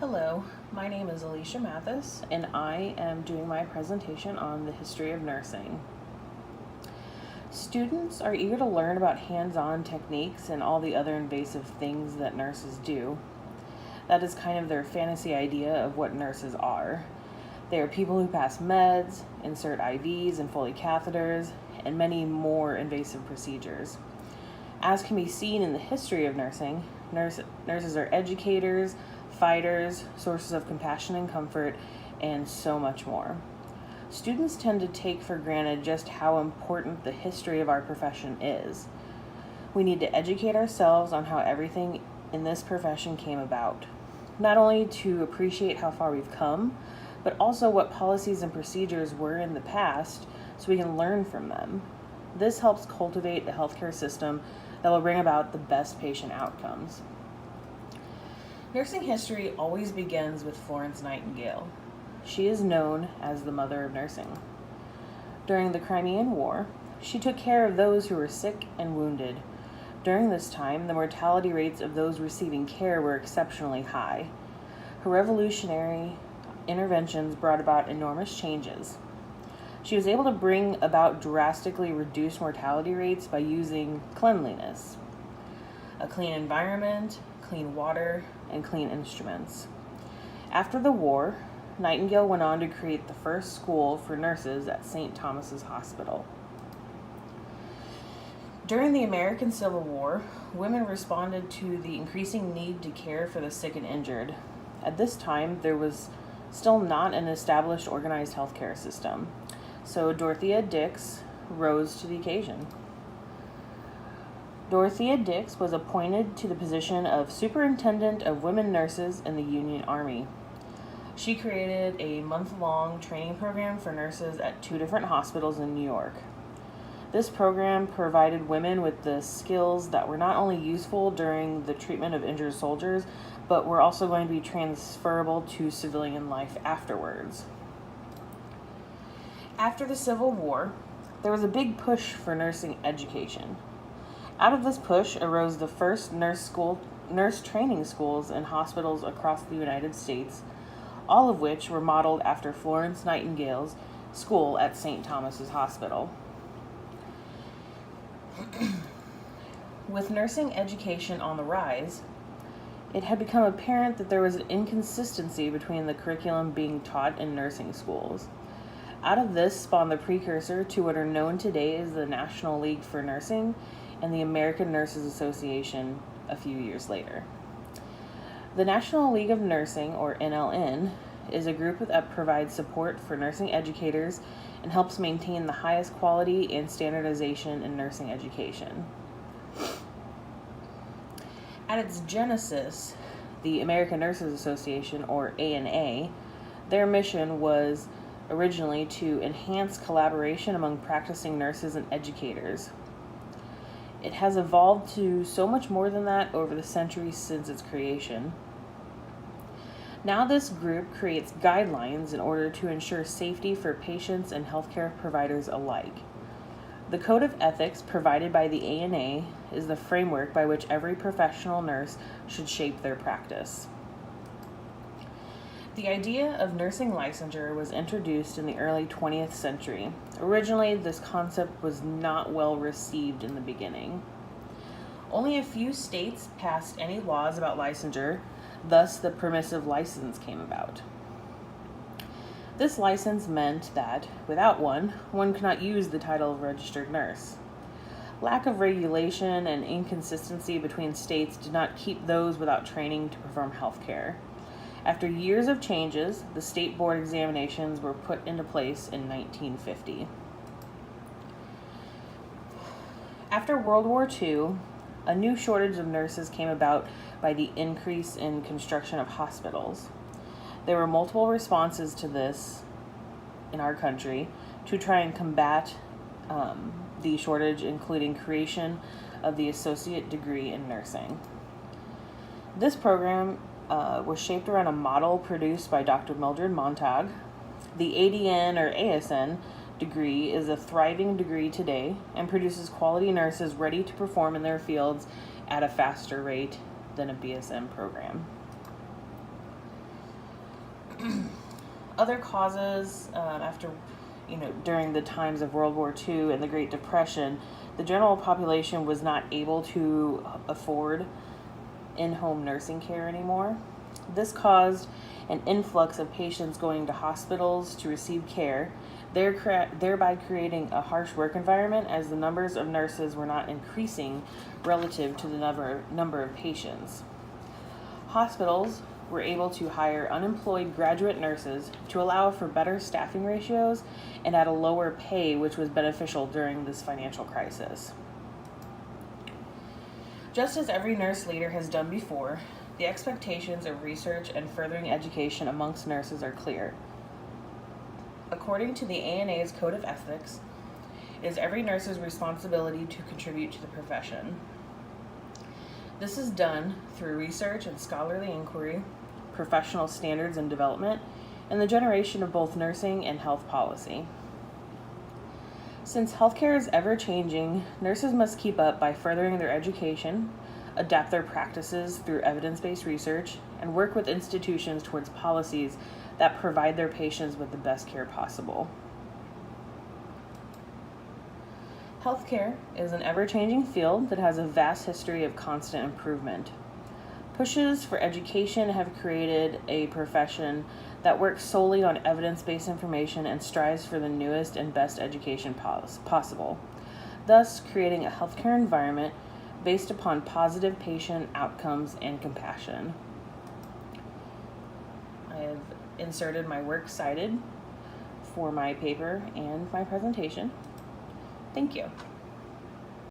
Hello, my name is Alicia Mathis, and I am doing my presentation on the history of nursing. Students are eager to learn about hands-on techniques and all the other invasive things that nurses do. That is kind of their fantasy idea of what nurses are. They are people who pass meds, insert IVs and Foley catheters, and many more invasive procedures. As can be seen in the history of nursing, nurses are educators, fighters, sources of compassion and comfort, and so much more. Students tend to take for granted just how important the history of our profession is. We need to educate ourselves on how everything in this profession came about, not only to appreciate how far we've come, but also what policies and procedures were in the past so we can learn from them. This helps cultivate a healthcare system that will bring about the best patient outcomes. Nursing history always begins with Florence Nightingale. She is known as the mother of nursing. During the Crimean War, she took care of those who were sick and wounded. During this time, the mortality rates of those receiving care were exceptionally high. Her revolutionary interventions brought about enormous changes. She was able to bring about drastically reduced mortality rates by using cleanliness, a clean environment, clean water, and clean instruments. After the war, Nightingale went on to create the first school for nurses at St. Thomas's Hospital. During the American Civil War, women responded to the increasing need to care for the sick and injured. At this time, there was still not an established organized healthcare system, so Dorothea Dix rose to the occasion. Dorothea Dix was appointed to the position of Superintendent of Women Nurses in the Union Army. She created a month-long training program for nurses at 2 different hospitals in New York. This program provided women with the skills that were not only useful during the treatment of injured soldiers, but were also going to be transferable to civilian life afterwards. After the Civil War, there was a big push for nursing education. Out of this push arose the first nurse training schools in hospitals across the United States, all of which were modeled after Florence Nightingale's school at St. Thomas's Hospital. With nursing education on the rise, it had become apparent that there was an inconsistency between the curriculum being taught in nursing schools. Out of this spawned the precursor to what are known today as the National League for Nursing and the American Nurses Association a few years later. The National League of Nursing, or NLN, is a group that provides support for nursing educators and helps maintain the highest quality and standardization in nursing education. At its genesis, the American Nurses Association, or ANA, their mission was originally to enhance collaboration among practicing nurses and educators. It has evolved to so much more than that over the centuries since its creation. Now this group creates guidelines in order to ensure safety for patients and healthcare providers alike. The Code of Ethics provided by the ANA is the framework by which every professional nurse should shape their practice. The idea of nursing licensure was introduced in the early 20th century. Originally, this concept was not well received in the beginning. Only a few states passed any laws about licensure, thus the permissive license came about. This license meant that, without one could not use the title of registered nurse. Lack of regulation and inconsistency between states did not keep those without training to perform health care. After years of changes, the state board examinations were put into place in 1950. After World War II, a new shortage of nurses came about by the increase in construction of hospitals. There were multiple responses to this in our country to try and combat the shortage, including creation of the associate degree in nursing. This program was shaped around a model produced by Dr. Mildred Montag. The ADN or ASN degree is a thriving degree today and produces quality nurses ready to perform in their fields at a faster rate than a BSN program. Other causes during the times of World War II and the Great Depression, the general population was not able to afford in-home nursing care anymore. This caused an influx of patients going to hospitals to receive care, thereby creating a harsh work environment as the numbers of nurses were not increasing relative to the number of patients. Hospitals were able to hire unemployed graduate nurses to allow for better staffing ratios and at a lower pay, which was beneficial during this financial crisis. Just as every nurse leader has done before, the expectations of research and furthering education amongst nurses are clear. According to the ANA's Code of Ethics, it is every nurse's responsibility to contribute to the profession. This is done through research and scholarly inquiry, professional standards and development, and the generation of both nursing and health policy. Since healthcare is ever-changing, nurses must keep up by furthering their education, adapt their practices through evidence-based research, and work with institutions towards policies that provide their patients with the best care possible. Healthcare is an ever-changing field that has a vast history of constant improvement. Pushes for education have created a profession that works solely on evidence-based information and strives for the newest and best education possible, thus creating a healthcare environment based upon positive patient outcomes and compassion. I have inserted my works cited for my paper and my presentation. Thank you.